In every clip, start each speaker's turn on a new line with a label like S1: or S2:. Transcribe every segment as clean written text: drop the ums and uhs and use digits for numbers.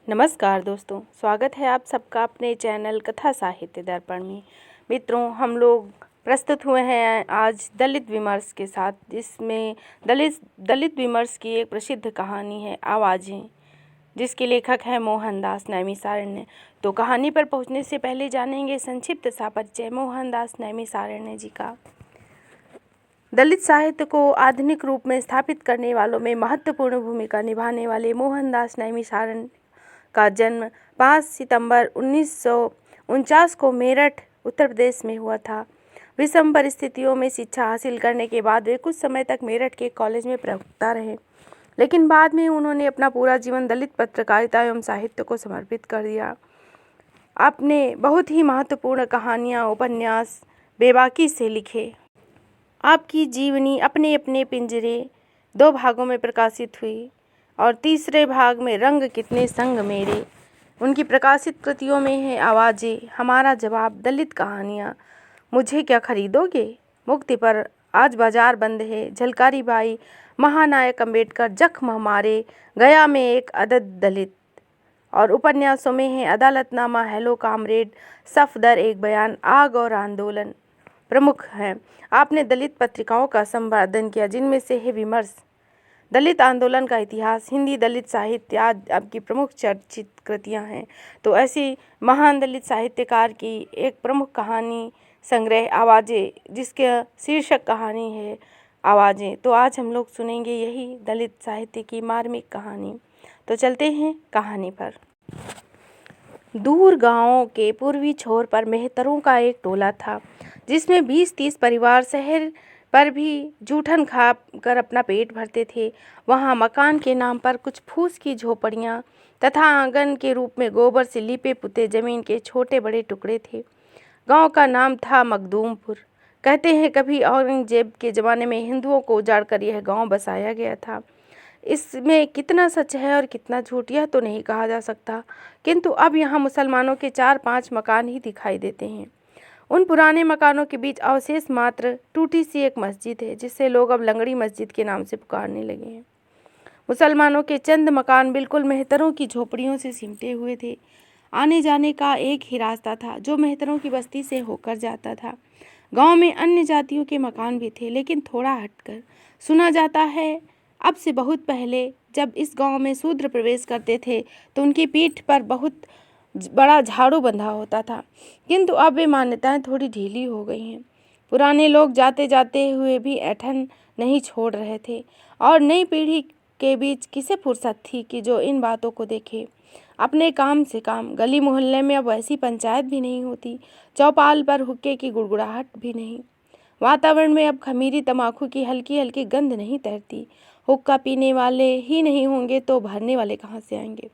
S1: नमस्कार दोस्तों, स्वागत है आप सबका अपने चैनल कथा साहित्य दर्पण में। मित्रों, हम लोग प्रस्तुत हुए हैं आज दलित विमर्श के साथ, जिसमें दलित विमर्श की एक प्रसिद्ध कहानी है आवाज़ें, जिसके लेखक है मोहनदास नैमिषारण्य। तो कहानी पर पहुंचने से पहले जानेंगे संक्षिप्त सा परिचय मोहनदास नैमिषारण्य जी का। दलित साहित्य को आधुनिक रूप में स्थापित करने वालों में महत्वपूर्ण भूमिका निभाने वाले मोहनदास नैमिषारण्य का जन्म 5 सितंबर 1949 को मेरठ, उत्तर प्रदेश में हुआ था। विषम परिस्थितियों में शिक्षा हासिल करने के बाद वे कुछ समय तक मेरठ के कॉलेज में प्रवक्ता रहे, लेकिन बाद में उन्होंने अपना पूरा जीवन दलित पत्रकारिता एवं साहित्य को समर्पित कर दिया। आपने बहुत ही महत्वपूर्ण कहानियाँ, उपन्यास बेबाकी से लिखे। आपकी जीवनी अपने अपने पिंजरे 2 भागों में प्रकाशित हुई और तीसरे भाग में रंग कितने संग मेरे। उनकी प्रकाशित कृतियों में है आवाज़ें, हमारा जवाब, दलित कहानियाँ, मुझे क्या खरीदोगे, मुक्ति पर, आज बाजार बंद है, झलकारी बाई, महानायक अम्बेडकर, जख्म हमारे, गया में एक अदद दलित। और उपन्यासों में है अदालतनामा, हेलो कामरेड, सफदर, एक बयान, आग और आंदोलन प्रमुख हैं। आपने दलित पत्रिकाओं का संपादन किया, जिनमें से है विमर्श, दलित आंदोलन का इतिहास, हिंदी दलित साहित्य आदि आपकी प्रमुख चर्चित कृतियां हैं। तो ऐसी महान दलित साहित्यकार की एक प्रमुख कहानी संग्रह आवाज़ें, जिसके शीर्षक कहानी है आवाज़ें। तो आज हम लोग सुनेंगे यही दलित साहित्य की मार्मिक कहानी। तो चलते हैं कहानी पर। दूर गांवों के पूर्वी छोर पर मेहतरों का एक टोला था, जिसमें 20-30 परिवार शहर पर भी जूठन खा कर अपना पेट भरते थे। वहाँ मकान के नाम पर कुछ फूस की झोपड़ियाँ तथा आंगन के रूप में गोबर से लिपे पुते जमीन के छोटे बड़े टुकड़े थे। गांव का नाम था मखदूमपुर। कहते हैं कभी औरंगजेब के ज़माने में हिंदुओं को उजाड़कर यह गांव बसाया गया था। इसमें कितना सच है और कितना झूठ यह तो नहीं कहा जा सकता, किंतु अब यहाँ मुसलमानों के 4-5 मकान ही दिखाई देते हैं। उन पुराने मकानों के बीच अवशेष मात्र टूटी सी एक मस्जिद है, जिसे लोग अब लंगड़ी मस्जिद के नाम से पुकारने लगे हैं। मुसलमानों के चंद मकान बिल्कुल मेहतरों की झोपड़ियों से सिमटे हुए थे। आने जाने का एक ही रास्ता था, जो मेहतरों की बस्ती से होकर जाता था। गांव में अन्य जातियों के मकान भी थे, लेकिन थोड़ा हटकर। सुना जाता है अब से बहुत पहले जब इस गांव में शूद्र प्रवेश करते थे तो उनकी पीठ पर बहुत बड़ा झाड़ू बंधा होता था, किंतु अब वे मान्यताएं थोड़ी ढीली हो गई हैं। पुराने लोग जाते जाते हुए भी ऐठन नहीं छोड़ रहे थे, और नई पीढ़ी के बीच किसे फुर्सत थी कि जो इन बातों को देखे। अपने काम से काम। गली मोहल्ले में अब वैसी पंचायत भी नहीं होती, चौपाल पर हुक्के की गुड़गुड़ाहट भी नहीं। वातावरण में अब खमीरी तंबाकू की हल्की हल्की गंध नहीं तैरती। हुक्का पीने वाले ही नहीं होंगे तो भरने वाले कहाँ से आएंगे।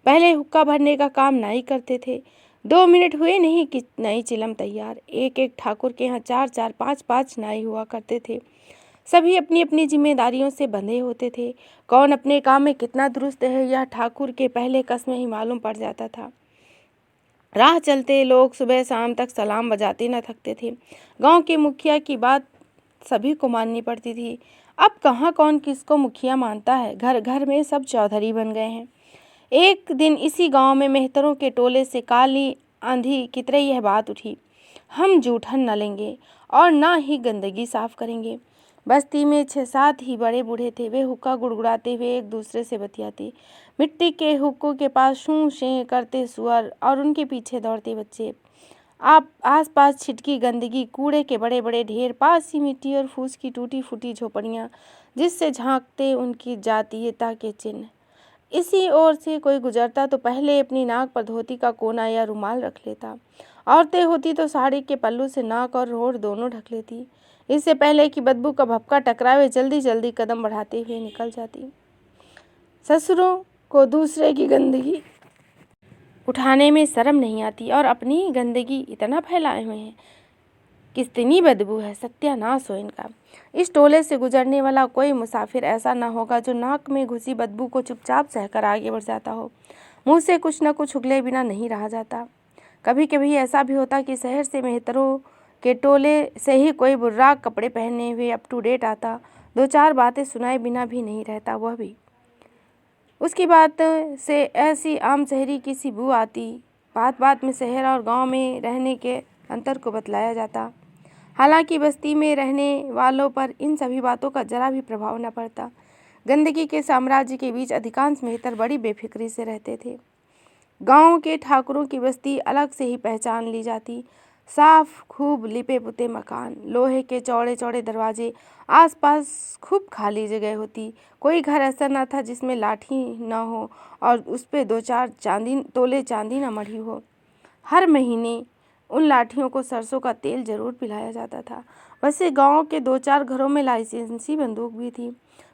S1: पहले हुक्का भरने का काम नाई करते थे। 2 मिनट हुए नहीं कि नई चिलम तैयार। एक एक ठाकुर के यहाँ 4-4, 5-5 नाई हुआ करते थे। सभी अपनी अपनी जिम्मेदारियों से बंधे होते थे। कौन अपने काम में कितना दुरुस्त है, यह ठाकुर के पहले कस में ही मालूम पड़ जाता था। राह चलते लोग सुबह शाम तक सलाम बजाते न थकते थे। गांव के मुखिया की बात सभी को माननी पड़ती थी। अब कहाँ कौन किसको मुखिया मानता है, घर घर में सब चौधरी बन गए हैं। एक दिन इसी गांव में मेहतरों के टोले से काली आंधी की तरह यह बात उठी, हम जूठन न लेंगे और ना ही गंदगी साफ करेंगे। बस्ती में 6-7 ही बड़े बूढ़े थे। वे हुक्का गुड़गुड़ाते हुए एक दूसरे से बतियाते। मिट्टी के हुक्कों के पास शूं शें करते सुअर और उनके पीछे दौड़ते बच्चे। आप आसपास छिटकी गंदगी, कूड़े के बड़े बड़े ढेर, पास ही मिट्टी और फूस की टूटी फूटी झोपड़ियाँ, जिससे झांकते उनकी जातीयता के चिन्ह। इसी ओर से कोई गुजरता तो पहले अपनी नाक पर धोती का कोना या रुमाल रख लेता। औरतें होती तो साड़ी के पल्लू से नाक और होठ दोनों ढक लेती, इससे पहले कि बदबू का भपका टकरावे जल्दी जल्दी कदम बढ़ाते हुए निकल जाती। ससुरों को दूसरे की गंदगी उठाने में शर्म नहीं आती और अपनी ही गंदगी इतना फैलाए हुए हैं, कितनी बदबू है, सत्यानाश हो इनका। इस टोले से गुजरने वाला कोई मुसाफिर ऐसा ना होगा जो नाक में घुसी बदबू को चुपचाप सहकर आगे बढ़ जाता हो। मुंह से कुछ न कुछ उगले बिना नहीं रहा जाता। कभी कभी ऐसा भी होता कि शहर से मेहतरों के टोले से ही कोई बुर्राक कपड़े पहने हुए अप टू डेट आता, 2-4 बातें सुनाए बिना भी नहीं रहता। वह भी उसकी बात से ऐसी आम शहरी की सी बू आती। बात बात में शहर और गांव में रहने के अंतर को बतलाया जाता। हालांकि बस्ती में रहने वालों पर इन सभी बातों का जरा भी प्रभाव न पड़ता। गंदगी के साम्राज्य के बीच अधिकांश मेहतर बड़ी बेफिक्री से रहते थे। गांव के ठाकुरों की बस्ती अलग से ही पहचान ली जाती। साफ खूब लिपे पुते मकान, लोहे के चौड़े चौड़े दरवाजे, आसपास खूब खाली जगह होती। कोई घर ऐसा न था जिसमें लाठी न हो और उस पे 2-4 तोले चांदी न मढ़ी हो। हर महीने उन लाठियों को सरसों का तेल जरूर पिलाया जाता था। वैसे गांव के 2-4 घरों में लाइसेंसी बंदूक भी थी।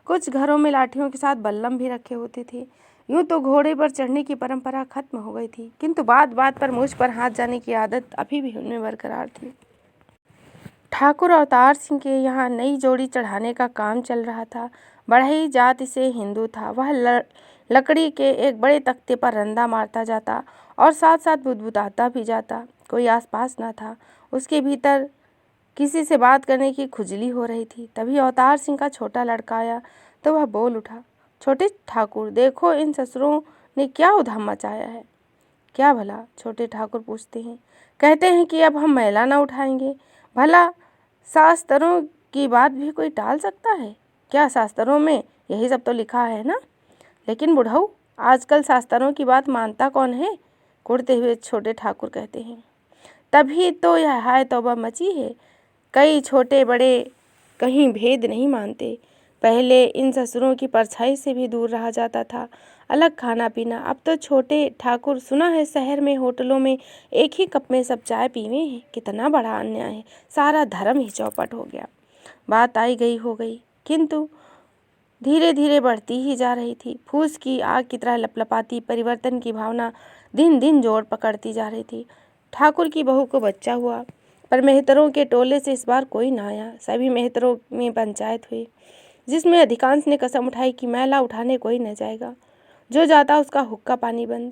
S1: कुछ घरों में लाठियों के साथ बल्लम भी रखे होते थे। यूं तो घोड़े पर चढ़ने की परंपरा खत्म हो गई थी, किंतु बात बात पर मुझ पर हाथ जाने की आदत अभी भी उनमें बरकरार थी। ठाकुर अवतार सिंह के यहाँ नई जोड़ी चढ़ाने का काम चल रहा था। बढ़ई जाति से हिंदू था। वह लकड़ी के एक बड़े तख्ते पर रंदा मारता जाता और साथ साथ बुदबुदाता भी जाता। कोई आसपास न था। उसके भीतर किसी से बात करने की खुजली हो रही थी। तभी अवतार सिंह का छोटा लड़का आया तो वह बोल उठा, छोटे ठाकुर, देखो इन ससुरों ने क्या उधाम मचाया है। क्या भला? छोटे ठाकुर पूछते हैं। कहते हैं कि अब हम मैला न उठाएंगे। भला शास्त्रों की बात भी कोई टाल सकता है क्या? शास्त्रों में यही सब तो लिखा है ना। लेकिन बुढ़ऊ, आजकल शास्त्रों की बात मानता कौन है? कुढ़ते हुए छोटे ठाकुर कहते हैं। तभी तो यह हाय तौबा मची है। कई छोटे बड़े कहीं भेद नहीं मानते। पहले इन ससुरों की परछाई से भी दूर रहा जाता था। अलग खाना पीना। अब तो छोटे ठाकुर, सुना है शहर में होटलों में एक ही कप में सब चाय पीवे हैं। कितना बड़ा अन्याय है। सारा धर्म ही चौपट हो गया। बात आई गई हो गई, किंतु धीरे धीरे बढ़ती ही जा रही थी। फूस की आग की तरह लपलपाती परिवर्तन की भावना दिन दिन जोर पकड़ती जा रही थी। ठाकुर की बहू को बच्चा हुआ, पर मेहतरों के टोले से इस बार कोई न आया। सभी मेहतरों में पंचायत हुई, जिसमें अधिकांश ने कसम उठाई कि मैला उठाने कोई न जाएगा। जो जाता उसका हुक्का पानी बंद।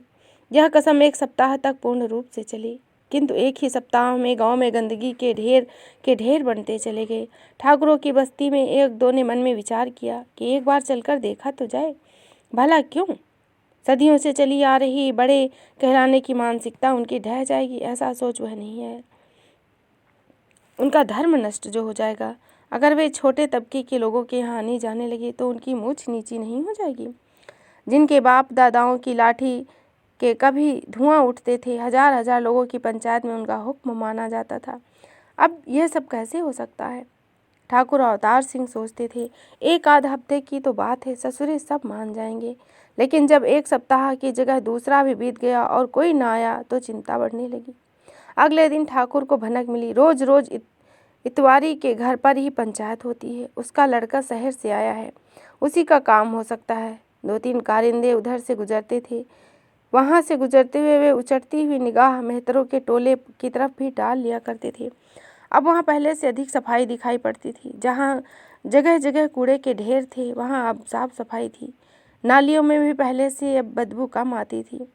S1: यह कसम 1 सप्ताह तक पूर्ण रूप से चली, किंतु एक ही सप्ताह में गांव में गंदगी के ढेर बनते चले गए। ठाकुरों की बस्ती में 1-2 ने मन में विचार किया कि एक बार चलकर देखा तो जाए। भला क्यों? सदियों से चली आ रही बड़े कहलाने की मानसिकता उनकी ढह जाएगी, ऐसा सोच वह नहीं है। उनका धर्म नष्ट जो हो जाएगा। अगर वे छोटे तबके के लोगों के यहाँ आने जाने लगे तो उनकी मूछ नीची नहीं हो जाएगी। जिनके बाप दादाओं की लाठी के कभी धुआं उठते थे, हजार हजार लोगों की पंचायत में उनका हुक्म माना जाता था। अब यह सब कैसे हो सकता है? ठाकुर अवतार सिंह सोचते थे, 1-आध हफ्ते की तो बात है, ससुरे सब मान जाएंगे। लेकिन जब 1 सप्ताह की जगह दूसरा भी बीत गया और कोई न आया तो चिंता बढ़ने लगी। अगले दिन ठाकुर को भनक मिली। रोज रोज इतवारी के घर पर ही पंचायत होती है। उसका लड़का शहर से आया है, उसी का काम हो सकता है। 2-3 कारिंदे उधर से गुजरते थे। वहाँ से गुजरते हुए वे उचटती हुई निगाह मेहतरों के टोले की तरफ भी डाल लिया करते थे। अब वहाँ पहले से अधिक सफाई दिखाई पड़ती थी। जहाँ जगह जगह कूड़े के ढेर थे, वहाँ अब साफ सफाई थी। नालियों में भी पहले से अब बदबू कम आती थी,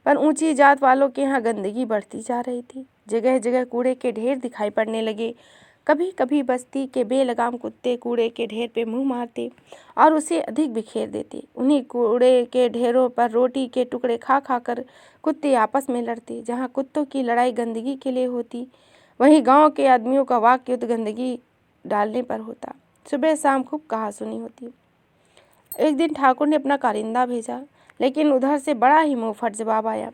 S1: पर ऊंची जात वालों के यहाँ गंदगी बढ़ती जा रही थी। जगह जगह कूड़े के ढेर दिखाई पड़ने लगे। कभी कभी बस्ती के बेलगाम कुत्ते कूड़े के ढेर पे मुंह मारते और उसे अधिक बिखेर देते। उन्हीं कूड़े के ढेरों पर रोटी के टुकड़े खा खा कर कुत्ते आपस में लड़ते। जहाँ कुत्तों की लड़ाई गंदगी के लिए होती, वहीं गांव के आदमियों का वाक युद्ध गंदगी डालने पर होता। सुबह शाम खूब कहासुनी होती। एक दिन ठाकुर ने अपना कारिंदा भेजा, लेकिन उधर से बड़ा ही मुंहफट जवाब आया।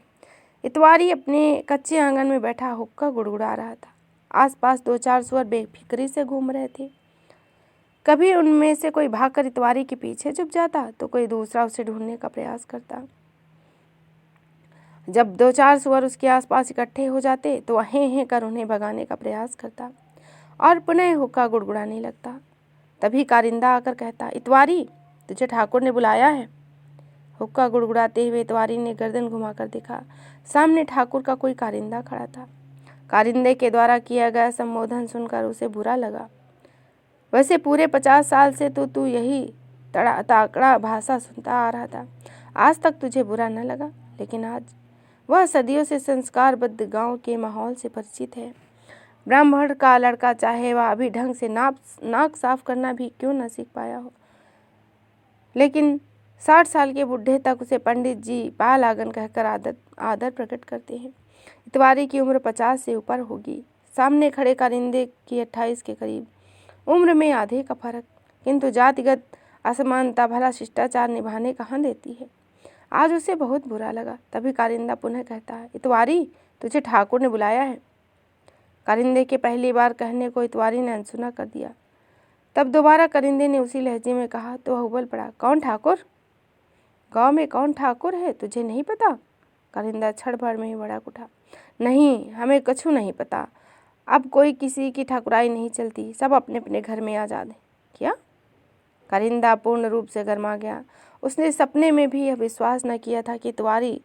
S1: इतवारी अपने कच्चे आंगन में बैठा हुक्का गुड़गुड़ा रहा था। आसपास 2-4 सुअर बेफिक्री से घूम रहे थे। कभी उनमें से कोई भागकर इतवारी के पीछे छुप जाता तो कोई दूसरा उसे ढूंढने का प्रयास करता। जब 2-4 सुअर उसके आसपास इकट्ठे हो जाते तो हें हें कर उन्हें भगाने का प्रयास करता और पुनः हुक्का गुड़गुड़ाने लगता। तभी कारिंदा आकर कहता, इतवारी, तुझे ठाकुर ने बुलाया है। हुक्का गुड़गुड़ाते हुए इतवारी ने गर्दन घुमाकर देखा। सामने ठाकुर का कोई कारिंदा खड़ा था। कारिंदे के द्वारा किया गया संबोधन सुनकर उसे बुरा लगा। वैसे पूरे 50 साल से तो तू यही ताकड़ा भाषा सुनता आ रहा था, आज तक तुझे बुरा न लगा। लेकिन आज वह सदियों से संस्कारबद्ध गांव के माहौल से परिचित है। ब्राह्मण का लड़का चाहे वह अभी ढंग से नाक साफ करना भी क्यों न सीख पाया हो, लेकिन 60 साल के बुढ़े तक उसे पंडित जी पाल आंगन कहकर आदर प्रकट करते हैं। इतवारी की उम्र 50 से ऊपर होगी। सामने खड़े कारिंदे की 28 के करीब, उम्र में आधे का फर्क, किंतु जातिगत असमानता भला शिष्टाचार निभाने कहाँ देती है। आज उसे बहुत बुरा लगा। तभी कारिंदा पुनः कहता है, इतवारी, तुझे ठाकुर ने बुलाया है। कारिंदे के पहली बार कहने को इतवारी ने अनसुना कर दिया। तब दोबारा कारिंदे ने उसी लहजे में कहा तो वह उबल पड़ा, कौन ठाकुर? गांव में कौन ठाकुर है, तुझे नहीं पता? कारिंदा क्षण भर में ही भड़क उठा, नहीं, हमें कछु नहीं पता। अब कोई किसी की ठाकुराई नहीं चलती, सब अपने अपने घर में आजाद है। क्या? कारिंदा पूर्ण रूप से गर्मा गया। उसने सपने में भी यह विश्वास न किया था कि इतवारी,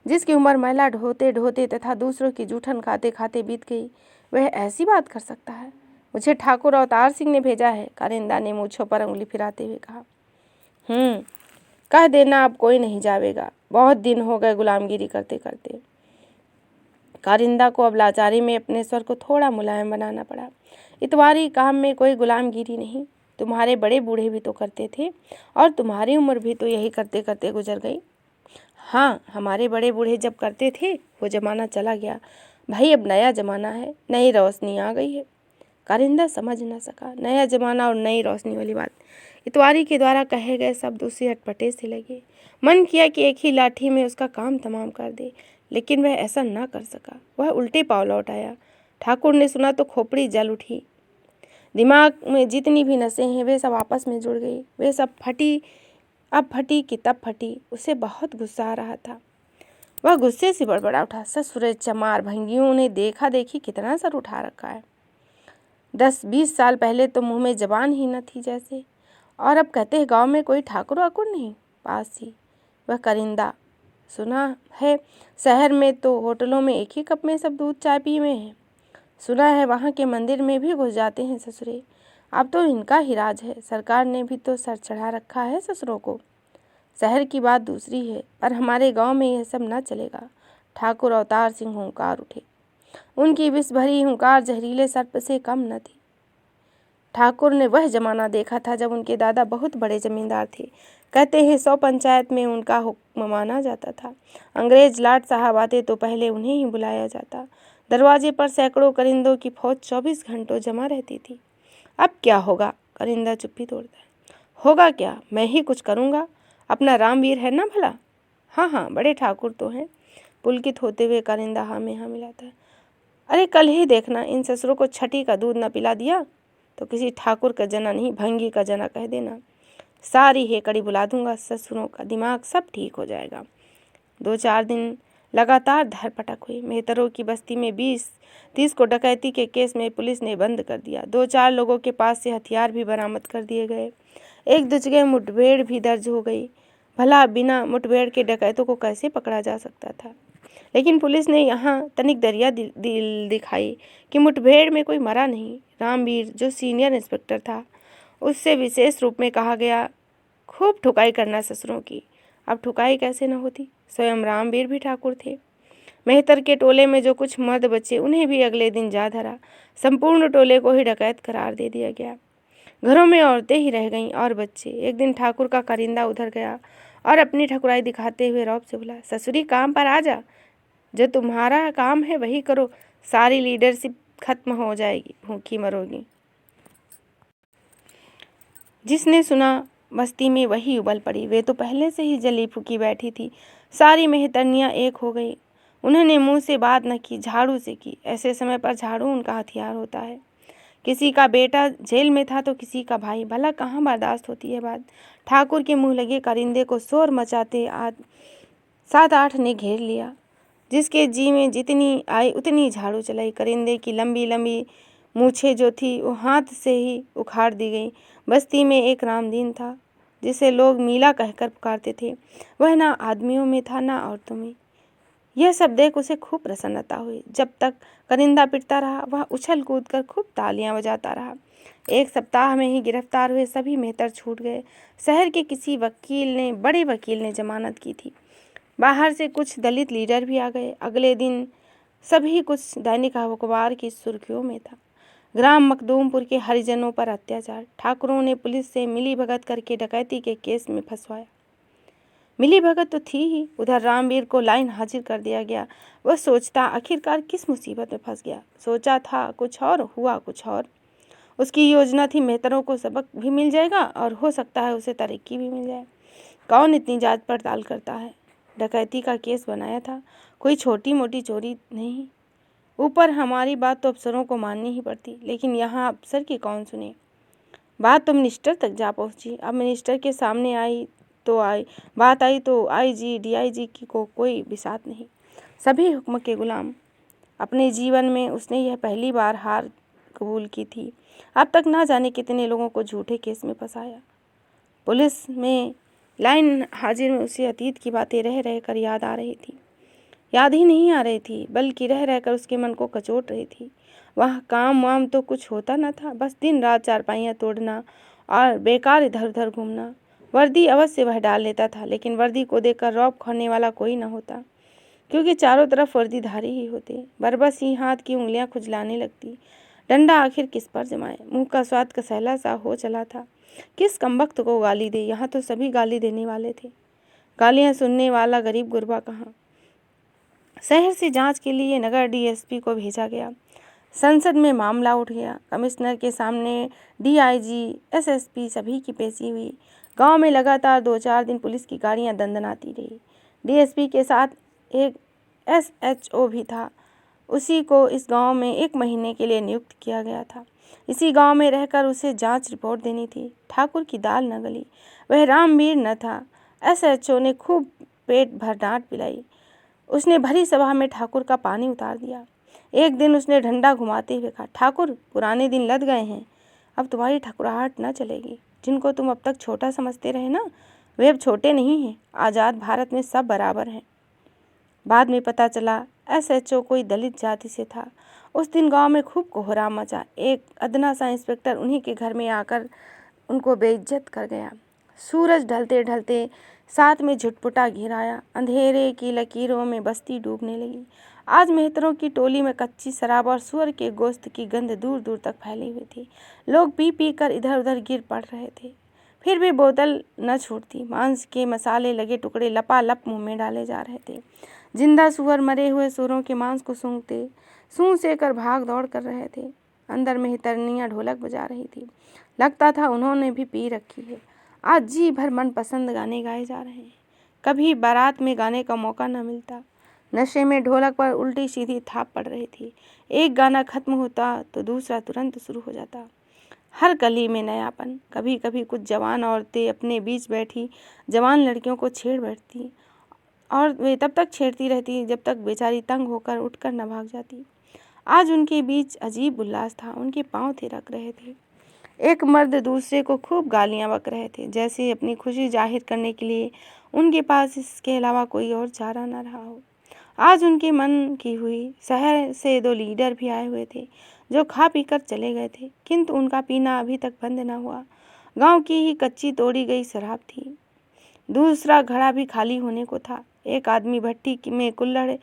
S1: जिसकी उम्र मैला ढोते ढोते तथा दूसरों की जूठन खाते खाते बीत गई, वह ऐसी बात कर सकता है। मुझे ठाकुर अवतार सिंह ने भेजा है, कारिंदा ने मूंछों पर उंगली फिराते हुए कहा। कह देना अब कोई नहीं जावेगा, बहुत दिन हो गए गुलामगिरी करते करते। कारिंदा को अब लाचारी में अपने स्वर को थोड़ा मुलायम बनाना पड़ा। इतवारी, काम में कोई गुलामगिरी नहीं, तुम्हारे बड़े बूढ़े भी तो करते थे और तुम्हारी उम्र भी तो यही करते करते गुजर गई। हाँ, हमारे बड़े बूढ़े जब करते थे वो जमाना चला गया भाई, अब नया जमाना है, नई रोशनी आ गई है। कारिंदा समझ न सका नया जमाना और नई रोशनी वाली बात। इतवारी के द्वारा कहे गए शब्द उसे अटपटे से लगे। मन किया कि एक ही लाठी में उसका काम तमाम कर दे, लेकिन वह ऐसा न कर सका। वह उल्टे पांव लौट आया। ठाकुर ने सुना तो खोपड़ी जल उठी। दिमाग में जितनी भी नसें हैं वे सब आपस में जुड़ गई। वे सब फटी, अब फटी कि तब फटी। उसे बहुत गुस्सा आ रहा था। वह गुस्से से बड़बड़ा उठा, ससुरे चमार भंगियों ने देखा देखी कितना सर उठा रखा है। 10-20 साल पहले तो मुंह में जबान ही न थी जैसे, और अब कहते हैं गांव में कोई ठाकुर वाकुर नहीं। पास ही वह कारिंदा, सुना है शहर में तो होटलों में एक ही कप में सब दूध चाय पी में है। सुना है वहाँ के मंदिर में भी घुस जाते हैं ससुरे। अब तो इनका ही राज है, सरकार ने भी तो सर चढ़ा रखा है ससुरों को। शहर की बात दूसरी है, पर हमारे गांव में यह सब न चलेगा। ठाकुर अवतार सिंह हुंकार उठे। उनकी विष भरी हुंकार जहरीले सर्प से कम न थी। ठाकुर ने वह जमाना देखा था जब उनके दादा बहुत बड़े जमींदार थे। कहते हैं 100 पंचायत में उनका हुक्म माना जाता था। अंग्रेज लाट साहब आते तो पहले उन्हें ही बुलाया जाता। दरवाजे पर सैकड़ों करिंदों की फौज 24 घंटों जमा रहती थी। अब क्या होगा? करिंदा चुप्पी तोड़ता है। होगा क्या? मैं ही कुछ करूँगा। अपना रामवीर है ना भला? हाँ, बड़े ठाकुर तो हैं। पुलकित होते हुए करिंदा हाँ में हाँ मिलाता है। अरे कल ही देखना, इन ससुरों को छठी का दूध न पिला दिया तो किसी ठाकुर का जना नहीं, भंगी का जना कह देना। सारी हेकड़ी बुला दूंगा, ससुरों का दिमाग सब ठीक हो जाएगा। 2-4 दिन लगातार धरपटक हुई। मेहतरों की बस्ती में 20-30 को डकैती के केस में पुलिस ने बंद कर दिया। 2-4 लोगों के पास से हथियार भी बरामद कर दिए गए। एक दूसरे मुठभेड़ भी दर्ज हो गई। भला बिना मुठभेड़ के डकैतों को कैसे पकड़ा जा सकता था? लेकिन पुलिस ने यहाँ तनिक दरिया दिल दिखाई कि मुठभेड़ में कोई मरा नहीं। रामवीर, जो सीनियर इंस्पेक्टर था, उससे विशेष रूप में कहा गया, खूब ठुकाई करना ससुरों की। अब ठुकाई कैसे न होती? स्वयं रामवीर भी ठाकुर थे। मेहतर के टोले में जो कुछ मर्द बचे उन्हें भी अगले दिन जा धरा। संपूर्ण टोले को ही डकैत करार दे दिया गया। घरों में औरतें ही रह गईं और बच्चे। एक दिन ठाकुर का कारिंदा उधर गया और अपनी ठकुराई दिखाते हुए रौब से बोला, ससुरी काम पर आ जा, जो तुम्हारा काम है वही करो, सारी लीडरशिप खत्म हो जाएगी, भूखी मरोगी। जिसने सुना बस्ती में वही उबल पड़ी। वे तो पहले से ही जली फूकी बैठी थी। सारी मेहतरनियाँ एक हो गई। उन्होंने मुंह से बात न की, झाड़ू से की। ऐसे समय पर झाड़ू उनका हथियार होता है। किसी का बेटा जेल में था तो किसी का भाई, भला कहाँ बर्दाश्त होती है बात। ठाकुर के मुँह लगे कारिंदे को शोर मचाते 7-8 ने घेर लिया। जिसके जी में जितनी आई उतनी झाड़ू चलाई। करिंदे की लंबी लंबी मूछें जो थी वो हाथ से ही उखाड़ दी गई। बस्ती में एक रामदीन था जिसे लोग मीला कहकर पुकारते थे। वह ना आदमियों में था ना औरतों में। यह सब देख उसे खूब प्रसन्नता हुई। जब तक करिंदा पिटता रहा वह उछल कूद कर खूब तालियां बजाता रहा। 1 सप्ताह में ही गिरफ्तार हुए सभी मेहतर छूट गए। शहर के किसी बड़े वकील ने जमानत की थी। बाहर से कुछ दलित लीडर भी आ गए। अगले दिन सभी कुछ दैनिक अखबार की सुर्खियों में था। ग्राम मखदूमपुर के हरिजनों पर अत्याचार। ठाकुरों ने पुलिस से मिली भगत करके डकैती के केस में फंसवाया। मिलीभगत तो थी ही, उधर रामवीर को लाइन हाजिर कर दिया गया। वह सोचता आखिरकार किस मुसीबत में फंस गया। सोचा था कुछ और, हुआ कुछ और। उसकी योजना थी मेहतरों को सबक भी मिल जाएगा और हो सकता है उसे तरक्की भी मिल जाए। कौन इतनी जांच पड़ताल करता है। डकैती का केस बनाया था, कोई छोटी मोटी चोरी नहीं। ऊपर हमारी बात तो अफसरों को माननी ही पड़ती, लेकिन यहाँ अफसर की कौन सुने। बात तो मिनिस्टर तक जा पहुँची। अब मिनिस्टर के सामने बात आई तो आईजी डीआईजी की को कोई बिसात नहीं, सभी हुक्म के गुलाम। अपने जीवन में उसने यह पहली बार हार कबूल की थी। अब तक ना जाने कितने लोगों को झूठे केस में फंसाया। पुलिस में लाइन हाजिर में उसे अतीत की बातें रह रह कर याद आ रही थी। याद ही नहीं आ रही थी, बल्कि रह रह कर उसके मन को कचोट रही थी। वहाँ काम वाम तो कुछ होता न था, बस दिन रात चारपाइयाँ तोड़ना और बेकार इधर उधर घूमना। वर्दी अवश्य वह डाल लेता था, लेकिन वर्दी को देखकर रौब खोने वाला कोई न होता, क्योंकि चारों तरफ वर्दीधारी ही होते। बरबस ही हाथ की उंगलियां खुजलाने लगती। डंडा आखिर किस पर जमाए। मुंह का स्वाद कसैला सा हो चला था। किस कमबख्त को गाली दे। यहाँ तो सभी गाली देने वाले थे, गालियां सुनने वाला गरीब गुरबा कहाँ। शहर से जांच के लिए नगर डीएसपी को भेजा गया। संसद में मामला उठ गया। कमिश्नर के सामने डीआईजी एसएसपी सभी की पेशी हुई। गांव में लगातार 2-4 दिन पुलिस की गाड़ियां दंदनाती रही। डीएसपी के साथ एक एसएचओ भी था। उसी को इस गांव में 1 महीने के लिए नियुक्त किया गया था। इसी गांव में रहकर उसे जांच रिपोर्ट देनी थी। ठाकुर की दाल न गली। वह रामवीर न था। एसएचओ ने खूब पेट भर डांट पिलाई। उसने भरी सभा में ठाकुर का पानी उतार दिया। एक दिन उसने डंडा घुमाते हुए कहा, ठाकुर पुराने दिन लद गए हैं, अब तुम्हारी ठकुराहट न चलेगी। जिनको तुम अब तक छोटा समझते रहे ना, वे अब छोटे नहीं हैं। आज़ाद भारत में सब बराबर हैं। बाद में पता चला एसएचओ कोई दलित जाति से था। उस दिन गांव में खूब कोहराम मचा। एक अदना सा इंस्पेक्टर उन्हीं के घर में आकर उनको बेइज्जत कर गया। सूरज ढलते ढलते साथ में झुटपुटा घिर आया। अंधेरे की लकीरों में बस्ती डूबने लगी। आज मेहतरों की टोली में कच्ची शराब और सुअर के गोश्त की गंध दूर दूर तक फैली हुई थी। लोग पी पी कर इधर उधर गिर पड़ रहे थे, फिर भी बोतल न छूटती। मांस के मसाले लगे टुकड़े लपालप मुंह में डाले जा रहे थे। जिंदा सुअर मरे हुए सुअरों के मांस को सूंघ से कर भाग दौड़ कर रहे थे। अंदर मेहतरनियाँ ढोलक बजा रही थी। लगता था उन्होंने भी पी रखी है। आज जी भर मनपसंद गाने गाए जा रहे हैं। कभी बारात में गाने का मौका न मिलता। नशे में ढोलक पर उल्टी सीधी थाप पड़ रही थी। एक गाना खत्म होता तो दूसरा तुरंत शुरू हो जाता। हर गली में नयापन। कभी कभी कुछ जवान औरतें अपने बीच बैठी जवान लड़कियों को छेड़ बैठती, और वे तब तक छेड़ती रहती जब तक बेचारी तंग होकर उठकर न भाग जाती। आज उनके बीच अजीब उल्लास था। उनके पांव थिरक रहे थे। एक मर्द दूसरे को खूब गालियां बक रहे थे, जैसे अपनी खुशी जाहिर करने के लिए उनके पास इसके अलावा कोई और चारा न रहा हो। आज उनके मन की हुई। शहर से 2 लीडर भी आए हुए थे, जो खा पी कर चले गए थे, किंतु उनका पीना अभी तक बंद न हुआ। गांव की ही कच्ची तोड़ी गई शराब थी। दूसरा घड़ा भी खाली होने को था। एक आदमी भट्टी में कुल्हड़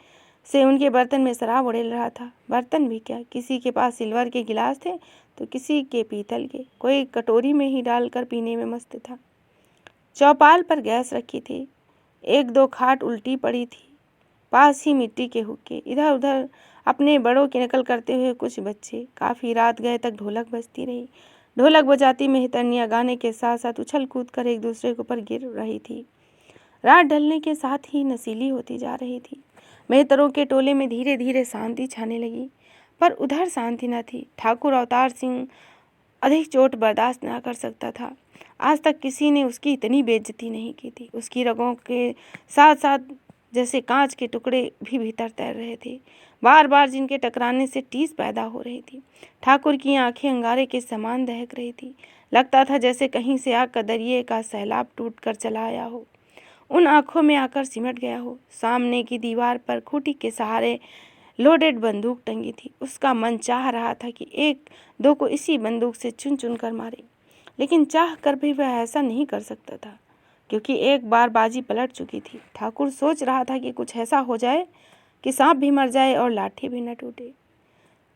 S1: से उनके बर्तन में शराब उड़ेल रहा था। बर्तन भी क्या, किसी के पास सिल्वर के गिलास थे तो किसी के पीतल के। कोई कटोरी में ही डालकर पीने में मस्त था। चौपाल पर गैस रखी थी। 1-2 खाट उल्टी पड़ी थी। पास ही मिट्टी के हुक्के। इधर उधर अपने बड़ों की नकल करते हुए कुछ बच्चे। काफ़ी रात गए तक ढोलक बजती रही। ढोलक बजाती मेहतरनियाँ गाने के साथ साथ उछल कूद कर एक दूसरे के ऊपर गिर रही थी। रात ढलने के साथ ही नशीली होती जा रही थी। मेहतरों के टोले में धीरे धीरे शांति छाने लगी, पर उधर शांति न थी। ठाकुर अवतार सिंह अधिक चोट बर्दाश्त न कर सकता था। आज तक किसी ने उसकी इतनी बेइज्जती नहीं की थी। उसकी रगों के साथ साथ जैसे कांच के टुकड़े भी भीतर तैर रहे थे, बार बार जिनके टकराने से टीस पैदा हो रही थी। ठाकुर की आंखें अंगारे के समान दहक रही थी। लगता था जैसे कहीं से आग का दरिये का सैलाब टूट कर चला आया हो, उन आंखों में आकर सिमट गया हो। सामने की दीवार पर खूंटी के सहारे लोडेड बंदूक टंगी थी। उसका मन चाह रहा था कि 1-2 को इसी बंदूक से चुन चुन कर मारे, लेकिन चाह कर भी वह ऐसा नहीं कर सकता था, क्योंकि एक बार बाजी पलट चुकी थी। ठाकुर सोच रहा था कि कुछ ऐसा हो जाए कि सांप भी मर जाए और लाठी भी न टूटे।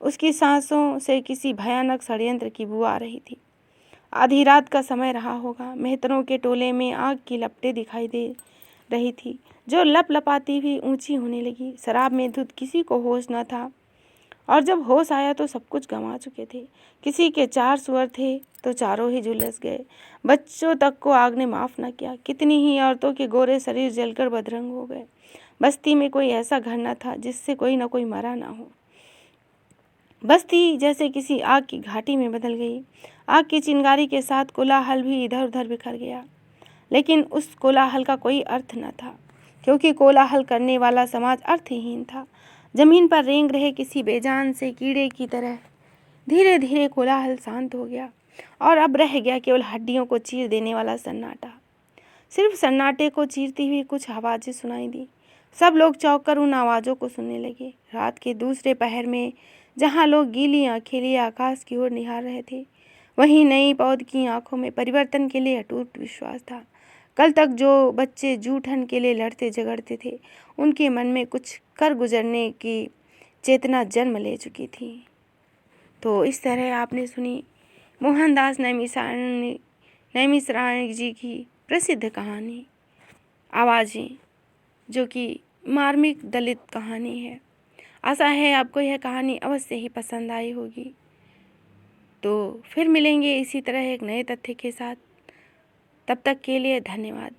S1: उसकी सांसों से किसी भयानक षड्यंत्र की बू आ रही थी। आधी रात का समय रहा होगा। मेहतरों के टोले में आग की लपटें दिखाई दे रही थी, जो लपलपाती हुई ऊंची होने लगी। शराब में धुत किसी को होश न था, और जब होश आया तो सब कुछ गंवा चुके थे। किसी के 4 सुअर थे तो चारों ही झुलस गए। बच्चों तक को आग ने माफ़ न किया। कितनी ही औरतों के गोरे शरीर जलकर बदरंग हो गए। बस्ती में कोई ऐसा घर न था जिससे कोई न कोई मरा ना हो। बस्ती जैसे किसी आग की घाटी में बदल गई। आग की चिंगारी के साथ कोलाहल भी इधर उधर बिखर गया, लेकिन उस कोलाहल का कोई अर्थ न था, क्योंकि कोलाहल करने वाला समाज अर्थहीन था। जमीन पर रेंग रहे किसी बेजान से कीड़े की तरह धीरे धीरे कोलाहल शांत हो गया, और अब रह गया केवल हड्डियों को चीर देने वाला सन्नाटा। सिर्फ सन्नाटे को चीरती हुई कुछ आवाज़ें सुनाई दी। सब लोग चौंक कर उन आवाज़ों को सुनने लगे। रात के दूसरे पहर में जहाँ लोग गीली आंखें लिए आकाश की ओर निहार रहे थे, वहीं नई पौध की आंखों में परिवर्तन के लिए अटूट विश्वास था। कल तक जो बच्चे जूठन के लिए लड़ते झगड़ते थे, उनके मन में कुछ कर गुजरने की चेतना जन्म ले चुकी थी। तो इस तरह आपने सुनी मोहनदास नैमिषारण्य जी की प्रसिद्ध कहानी आवाज़ें, जो कि मार्मिक दलित कहानी है। आशा है आपको यह कहानी अवश्य ही पसंद आई होगी। तो फिर मिलेंगे इसी तरह एक नए तथ्य के साथ। तब तक के लिए धन्यवाद।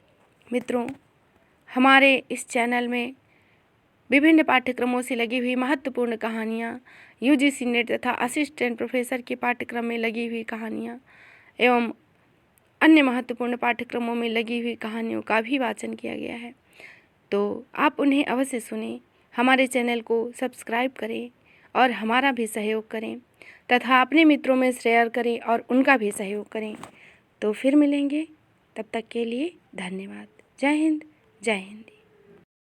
S1: मित्रों, हमारे इस चैनल में विभिन्न पाठ्यक्रमों से लगी हुई महत्वपूर्ण कहानियाँ, यूजीसी नेट तथा असिस्टेंट प्रोफेसर के पाठ्यक्रम में लगी हुई कहानियाँ एवं अन्य महत्वपूर्ण पाठ्यक्रमों में लगी हुई कहानियों का भी वाचन किया गया है। तो आप उन्हें अवश्य सुनें, हमारे चैनल को सब्सक्राइब करें और हमारा भी सहयोग करें तथा अपने मित्रों में शेयर करें और उनका भी सहयोग करें। तो फिर मिलेंगे, तब तक के लिए धन्यवाद। जय हिंद, जय हिंद।